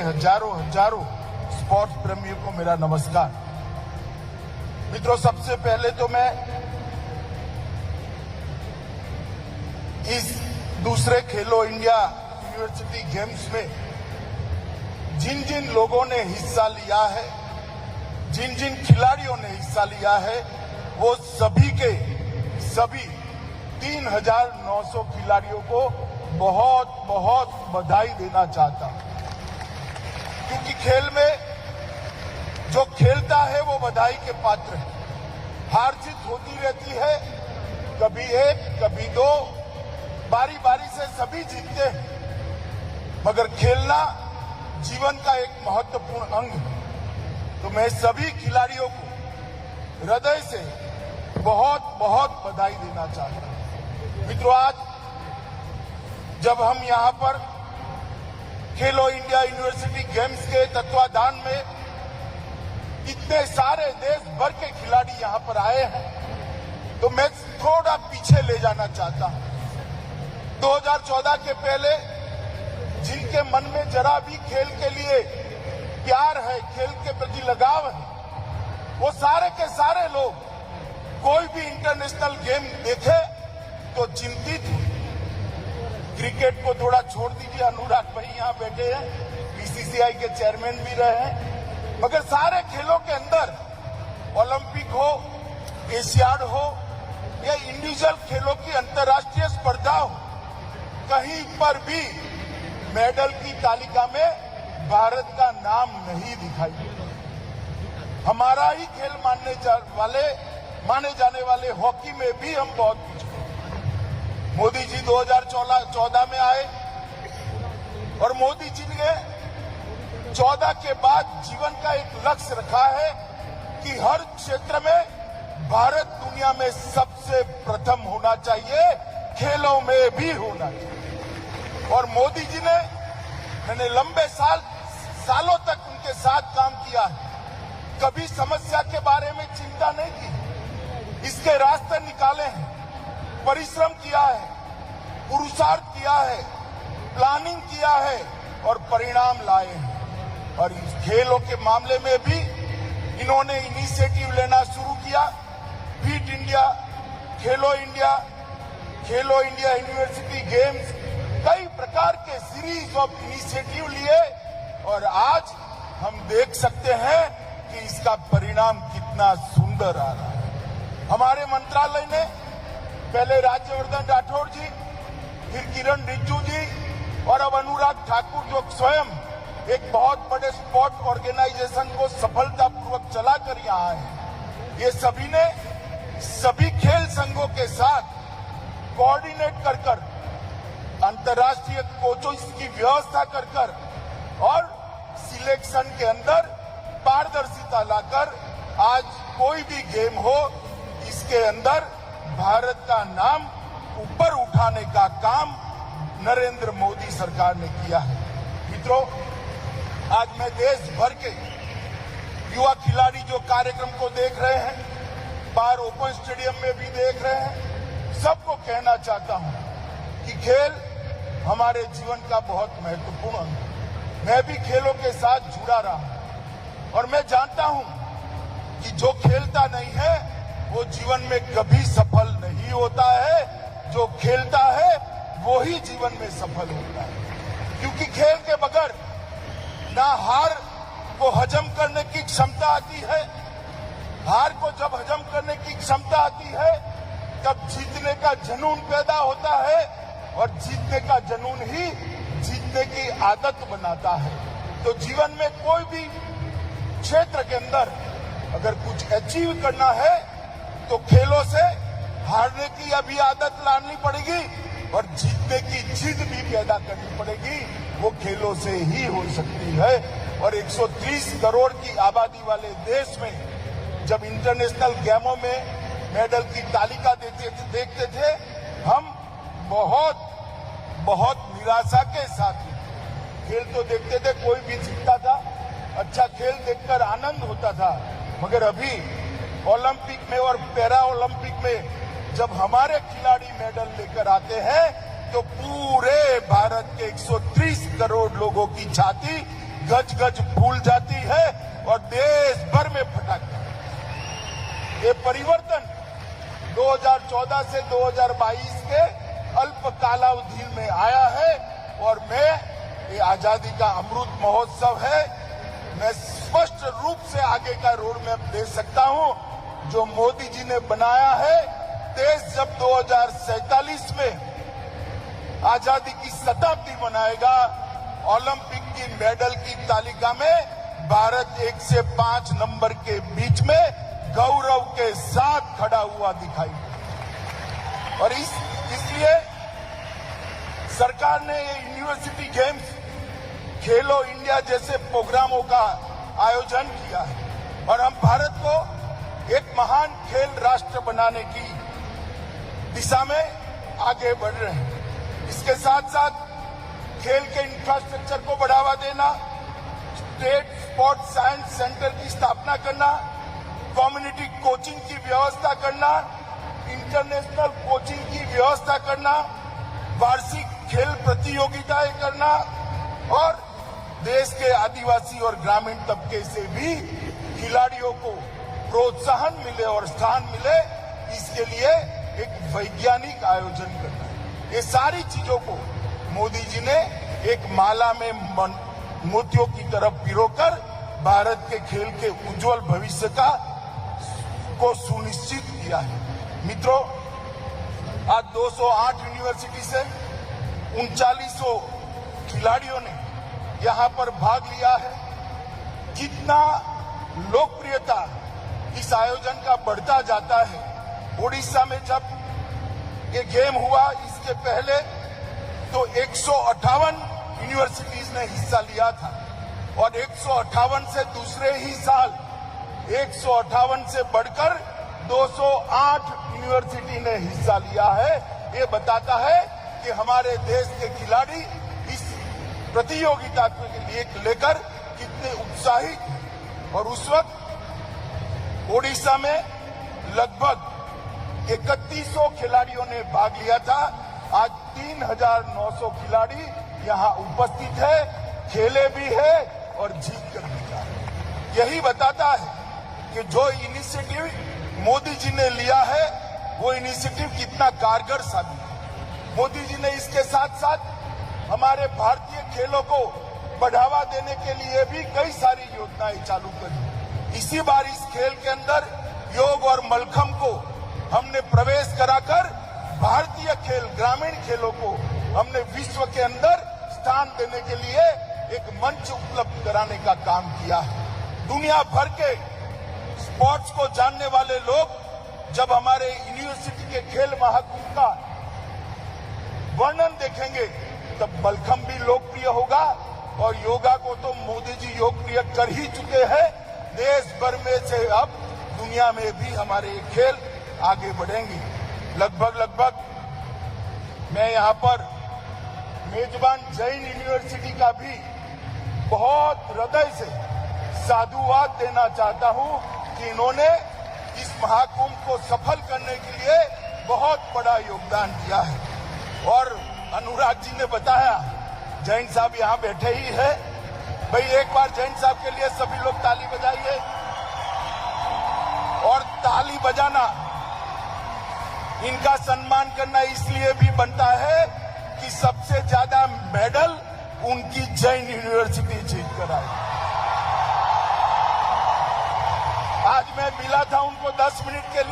हजारों स्पोर्ट्स प्रेमियों को मेरा नमस्कार। मित्रों, सबसे पहले तो मैं इस दूसरे खेलो इंडिया यूनिवर्सिटी गेम्स में जिन जिन लोगों ने हिस्सा लिया है, जिन जिन खिलाड़ियों ने हिस्सा लिया है, वो सभी के सभी 3,900 खिलाड़ियों को बहुत बहुत बधाई देना चाहता हूं, क्योंकि खेल में जो खेलता है वो बधाई के पात्र है। हार जीत होती रहती है, कभी एक कभी दो, बारी बारी से सभी जीतते हैं, मगर खेलना जीवन का एक महत्वपूर्ण अंग है। तो मैं सभी खिलाड़ियों को हृदय से बहुत बहुत बधाई देना चाहता हूं। मित्रों, आज जब हम यहां पर खेलो इंडिया यूनिवर्सिटी गेम्स के तत्वाधान में इतने सारे देश भर के खिलाड़ी यहां पर आए हैं, तो मैं थोड़ा पीछे ले जाना चाहता हूं। 2014 के पहले जिनके मन में जरा भी खेल के लिए प्यार है, खेल के प्रति लगाव है, वो सारे के सारे लोग कोई भी इंटरनेशनल गेम देखे तो चिंतित हुए। क्रिकेट को थोड़ा छोड़ दीजिए, अनुराग भाई यहां बैठे हैं, बीसीसीआई के चेयरमैन भी रहे हैं, मगर सारे खेलों के अंदर ओलंपिक हो, एशियाड हो या इंडिविजुअल खेलों की अंतर्राष्ट्रीय स्पर्धा हो, कहीं पर भी मेडल की तालिका में भारत का नाम नहीं दिखाई देता। हमारा ही खेल माने जाने वाले हॉकी में भी हम बहुत पीछे। मोदी जी 2014 में आए और मोदी जी ने 14 के बाद जीवन का एक लक्ष्य रखा है कि हर क्षेत्र में भारत दुनिया में सबसे प्रथम होना चाहिए, खेलों में भी होना चाहिए। और मोदी जी ने, मैंने लंबे सालों तक उनके साथ काम किया है, कभी समस्या के बारे में चिंता नहीं की, इसके रास्ते निकाले हैं, परिश्रम किया है, पुरुषार्थ किया है, प्लानिंग किया है और परिणाम लाए हैं। और इस खेलों के मामले में भी इन्होंने इनिशिएटिव लेना शुरू किया। फिट इंडिया, खेलो इंडिया यूनिवर्सिटी गेम्स, कई प्रकार के सीरीज ऑफ इनिशिएटिव लिए और आज हम देख सकते हैं कि इसका परिणाम कितना सुंदर आ रहा है। हमारे मंत्रालय ने पहले राज्यवर्धन राठौड़ जी, फिर किरण रिजिजू जी और अब अनुराग ठाकुर, जो स्वयं एक बहुत बड़े स्पोर्ट ऑर्गेनाइजेशन को सफलतापूर्वक चलाकर यहाँ आए, ये सभी ने सभी खेल संघों के साथ कोऑर्डिनेट कर अंतर्राष्ट्रीय कोचों की व्यवस्था कर और सिलेक्शन के अंदर पारदर्शिता लाकर आज कोई भी गेम हो, इसके अंदर भारत का नाम ऊपर उठाने का काम नरेंद्र मोदी सरकार ने किया है। मित्रों, आज मैं देश भर के युवा खिलाड़ी जो कार्यक्रम को देख रहे हैं, बाहर ओपन स्टेडियम में भी देख रहे हैं, सबको कहना चाहता हूं कि खेल हमारे जीवन का बहुत महत्वपूर्ण अंग है। मैं भी खेलों के साथ जुड़ा रहा हूं और मैं जानता हूं कि जो खेलता नहीं है वो जीवन में कभी सफल नहीं होता है, जो खेलता है वो ही जीवन में सफल होता है। क्योंकि खेल के बगैर ना हार को हजम करने की क्षमता आती है, हार को जब हजम करने की क्षमता आती है तब जीतने का जुनून पैदा होता है और जीतने का जुनून ही जीतने की आदत बनाता है। तो जीवन में कोई भी क्षेत्र के अंदर अगर कुछ अचीव करना है तो खेलों से हारने की अभी आदत लानी पड़ेगी और जीतने की जिद भी पैदा करनी पड़ेगी। वो खेलों से ही हो सकती है। और 130 करोड़ की आबादी वाले देश में जब इंटरनेशनल गेमों में मेडल की तालिका देखते थे, हम बहुत बहुत निराशा के साथ खेल तो देखते थे, कोई भी जीतता था, अच्छा खेल देखकर आनंद होता था, मगर अभी ओलंपिक में और पैरा ओलंपिक में जब हमारे खिलाड़ी मेडल लेकर आते हैं तो पूरे भारत के 130 करोड़ लोगों की छाती गज गज फूल जाती है और देश भर में फटाके। ये परिवर्तन 2014 से 2022 के अल्प कालावधि में आया है और ये आजादी का अमृत महोत्सव है। मैं स्पष्ट रूप से आगे का रोड मैप दे सकता हूं जो मोदी जी ने बनाया है। देश जब 2047 में आजादी की शताब्दी मनाएगा, ओलंपिक की मेडल की तालिका में भारत 1 से 5 नंबर के बीच में गौरव के साथ खड़ा हुआ दिखाई देगा। और इसलिए सरकार ने ये यूनिवर्सिटी गेम्स, खेलो इंडिया जैसे प्रोग्रामों का आयोजन किया है और हम भारत को एक महान खेल राष्ट्र बनाने की दिशा में आगे बढ़ रहे हैं। इसके साथ साथ खेल के इंफ्रास्ट्रक्चर को बढ़ावा देना, स्टेट स्पोर्ट्स साइंस सेंटर की स्थापना करना, कम्युनिटी कोचिंग की व्यवस्था करना, इंटरनेशनल कोचिंग की व्यवस्था करना, वार्षिक खेल प्रतियोगिताएं करना और देश के आदिवासी और ग्रामीण तबके से भी खिलाड़ियों को प्रोत्साहन मिले और स्थान मिले, इसके लिए एक वैज्ञानिक आयोजन करना है। ये सारी चीजों को मोदी जी ने एक माला में मोतियों की तरफ पिरोकर भारत के खेल के उज्जवल भविष्य को सुनिश्चित किया है। मित्रों, आज 208 यूनिवर्सिटी से 3900 खिलाड़ियों ने यहां पर भाग लिया है। जितना लोकप्रियता इस आयोजन का बढ़ता जाता है, ओडिशा में जब ये गेम हुआ इसके पहले तो 158 यूनिवर्सिटीज ने हिस्सा लिया था और 158 से दूसरे ही साल 158 से बढ़कर 208 यूनिवर्सिटी ने हिस्सा लिया है। ये बताता है कि हमारे देश के खिलाड़ी इस प्रतियोगिता को लेकर कितने उत्साहित हैं। और उस वक्त ओडिशा में लगभग 3100 खिलाड़ियों ने भाग लिया था। आज 3900 खिलाड़ी यहां उपस्थित है, खेले भी है और जीत कर भी जा रहे हैं। यही बताता है कि जो इनिशिएटिव मोदी जी ने लिया है वो इनिशिएटिव कितना कारगर साबित है। मोदी जी ने इसके साथ साथ हमारे भारतीय खेलों को बढ़ावा देने के लिए भी कई सारी योजनाएं चालू करी। इसी बार इस खेल के अंदर योग और मलखंभ को हमने प्रवेश कराकर भारतीय खेल, ग्रामीण खेलों को हमने विश्व के अंदर स्थान देने के लिए एक मंच उपलब्ध कराने का काम किया है। दुनिया भर के स्पोर्ट्स को जानने वाले लोग जब हमारे यूनिवर्सिटी के खेल महाकुंभ का वर्णन देखेंगे तब मलखंभ भी लोकप्रिय होगा और योगा को तो मोदी जी लोकप्रिय कर ही चुके हैं। देश भर में से अब दुनिया में भी हमारे खेल आगे बढ़ेंगे। लगभग मैं यहाँ पर मेजबान जैन यूनिवर्सिटी का भी बहुत हृदय से साधुवाद देना चाहता हूँ कि इन्होंने इस महाकुंभ को सफल करने के लिए बहुत बड़ा योगदान दिया है। और अनुराग जी ने बताया, जैन साहब यहाँ बैठे ही है, भाई एक बार जैन साहब के लिए सभी लोग ताली बजाइए। और ताली बजाना, इनका सम्मान करना इसलिए भी बनता है कि सबसे ज्यादा मेडल उनकी जैन यूनिवर्सिटी जीत कर आई। आज मैं मिला था उनको 10 मिनट के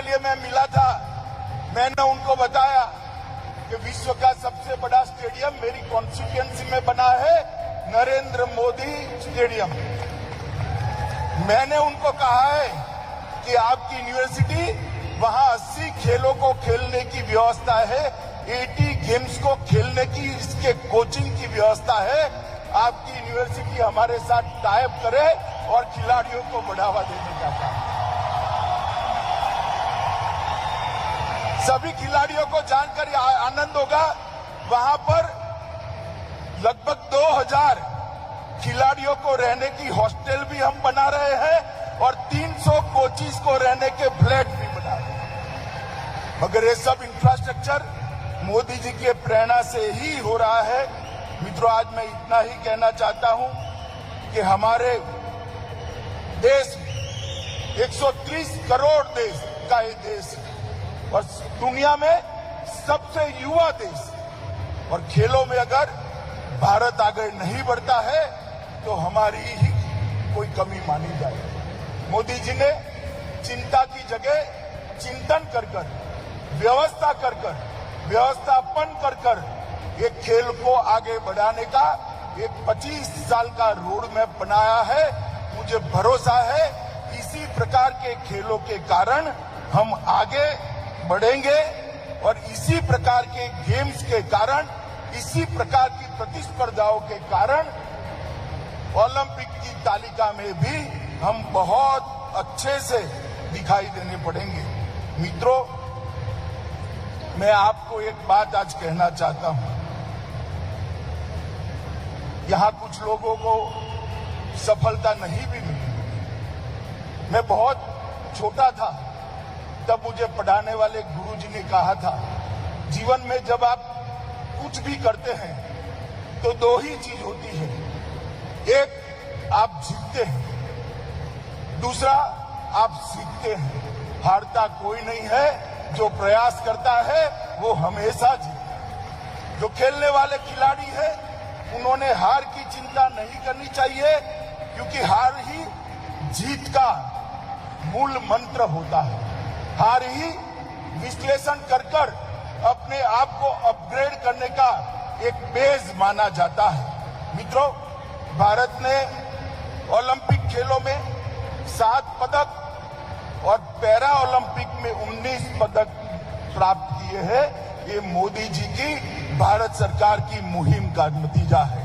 लिए मैं मिला था। मैंने उनको बताया कि विश्व का सबसे बड़ा स्टेडियम मेरी कॉन्स्टिट्यूएंसी में बना है, नरेंद्र मोदी स्टेडियम। मैंने उनको कहा है कि आपकी यूनिवर्सिटी वहां 80 खेलों को खेलने की व्यवस्था है, 80 गेम्स को खेलने की इसके कोचिंग की व्यवस्था है। आपकी यूनिवर्सिटी हमारे साथ टाइप करे और खिलाड़ियों को बढ़ावा देने का काम। सभी खिलाड़ियों को जानकर आनंद होगा, वहां पर लगभग 2000 खिलाड़ियों को रहने की हॉस्टल भी हम बना रहे हैं और 300 कोचिज को रहने के फ्लैट भी बना रहे हैं। मगर ये सब इंफ्रास्ट्रक्चर मोदी जी के प्रेरणा से ही हो रहा है। मित्रों, आज मैं इतना ही कहना चाहता हूं कि हमारे देश 130 करोड़ देश का ये देश है और दुनिया में सबसे युवा देश, और खेलों में अगर भारत आगे नहीं बढ़ता है तो हमारी ही कोई कमी मानी जाए। मोदी जी ने चिंता की जगह चिंतन कर व्यवस्था व्यवस्थापन कर एक खेल को आगे बढ़ाने का एक 25 साल का रोड मैप बनाया है। मुझे भरोसा है इसी प्रकार के खेलों के कारण हम आगे बढ़ेंगे और इसी प्रकार के गेम्स के कारण, इसी प्रकार की प्रतिस्पर्धाओं के कारण ओलंपिक की तालिका में भी हम बहुत अच्छे से दिखाई देने पड़ेंगे। मित्रों, मैं आपको एक बात आज कहना चाहता हूं। यहां कुछ लोगों को सफलता नहीं भी मिली। मैं बहुत छोटा था तब मुझे पढ़ाने वाले गुरुजी ने कहा था, जीवन में जब आप कुछ भी करते हैं तो दो ही चीज होती है, एक आप जीतते हैं, दूसरा आप सीखते हैं। हारता कोई नहीं है, जो प्रयास करता है वो हमेशा जीते। जो खेलने वाले खिलाड़ी है उन्होंने हार की चिंता नहीं करनी चाहिए, क्योंकि हार ही जीत का मूल मंत्र होता है। हार ही विश्लेषण कर अपने आप को अपग्रेड करने का एक बेस माना जाता है। मित्रों, भारत ने ओलंपिक खेलों में 7 पदक और पैरा ओलंपिक में 19 पदक प्राप्त किए हैं। ये मोदी जी की भारत सरकार की मुहिम का नतीजा है।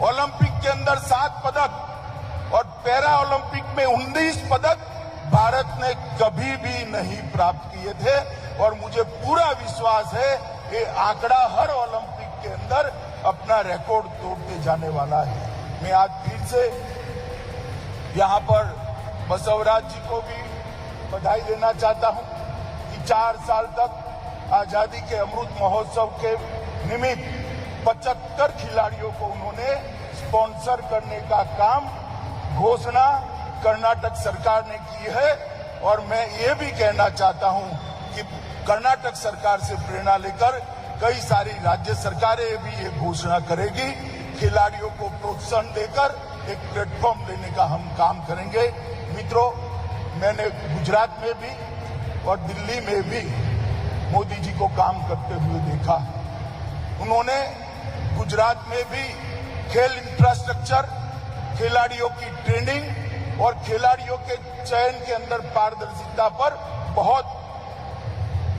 ओलंपिक के अंदर 7 पदक और पैरा ओलंपिक में 19 पदक भारत ने कभी भी नहीं प्राप्त किए थे और मुझे पूरा विश्वास है ये आंकड़ा हर ओलंपिक के अंदर अपना रिकॉर्ड तोड़ते जाने वाला है। मैं आज फिर से यहां पर बसवराज जी को भी बधाई देना चाहता हूं कि 4 साल तक आजादी के अमृत महोत्सव के निमित्त 75 खिलाड़ियों को उन्होंने स्पॉन्सर करने का काम घोषणा कर्नाटक सरकार ने की है। और मैं ये भी कहना चाहता हूं कि कर्नाटक सरकार से प्रेरणा लेकर कई सारी राज्य सरकारें भी ये घोषणा करेगी। खिलाड़ियों को प्रोत्साहन देकर एक प्लेटफॉर्म देने का हम काम करेंगे। मित्रों, मैंने गुजरात में भी और दिल्ली में भी मोदी जी को काम करते हुए देखा। उन्होंने गुजरात में भी खेल इंफ्रास्ट्रक्चर, खिलाड़ियों की ट्रेनिंग और खिलाड़ियों के चयन के अंदर पारदर्शिता पर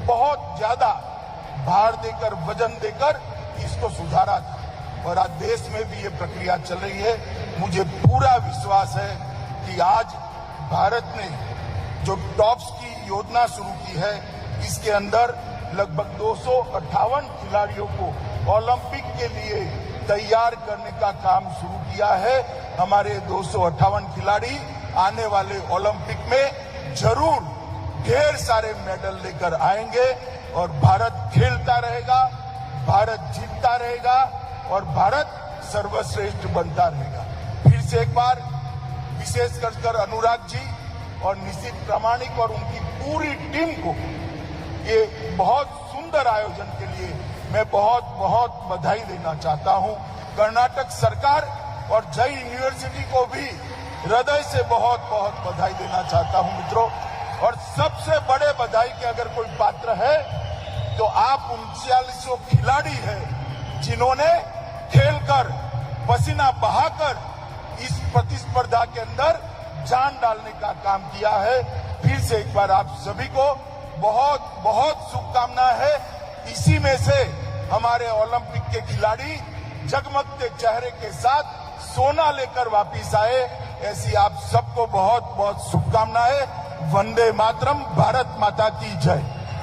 बहुत ज्यादा भार देकर, वजन देकर इसको सुधारा था और आज देश में भी ये प्रक्रिया चल रही है। मुझे पूरा विश्वास है कि आज भारत ने जो टॉप्स की योजना शुरू की है, इसके अंदर लगभग 258 खिलाड़ियों को ओलंपिक के लिए तैयार करने का काम शुरू किया है। हमारे 258 खिलाड़ी आने वाले ओलंपिक में जरूर ढेर सारे मेडल लेकर आएंगे और भारत खेलता रहेगा, भारत जीतता रहेगा और भारत सर्वश्रेष्ठ बनता रहेगा। फिर से एक बार विशेष कर अनुराग जी और निशित प्रामाणिक और उनकी पूरी टीम को ये बहुत सुंदर आयोजन के लिए मैं बहुत बधाई देना चाहता हूं। कर्नाटक सरकार और जय यूनिवर्सिटी को भी हृदय से बहुत बधाई देना चाहता हूं। मित्रों, और सबसे बड़े बधाई के अगर कोई पात्र है तो आप 39 खिलाड़ी हैं जिन्होंने खेलकर, पसीना बहाकर इस प्रतिस्पर्धा के अंदर जान डालने का काम किया है। फिर से एक बार आप सभी को बहुत शुभकामनाएं है। इसी में से हमारे ओलंपिक के खिलाड़ी जगमगते चेहरे के साथ सोना लेकर वापिस आए। ऐसी आप सबको बहुत शुभकामनाएं। वंदे मातरम। भारत माता की जय।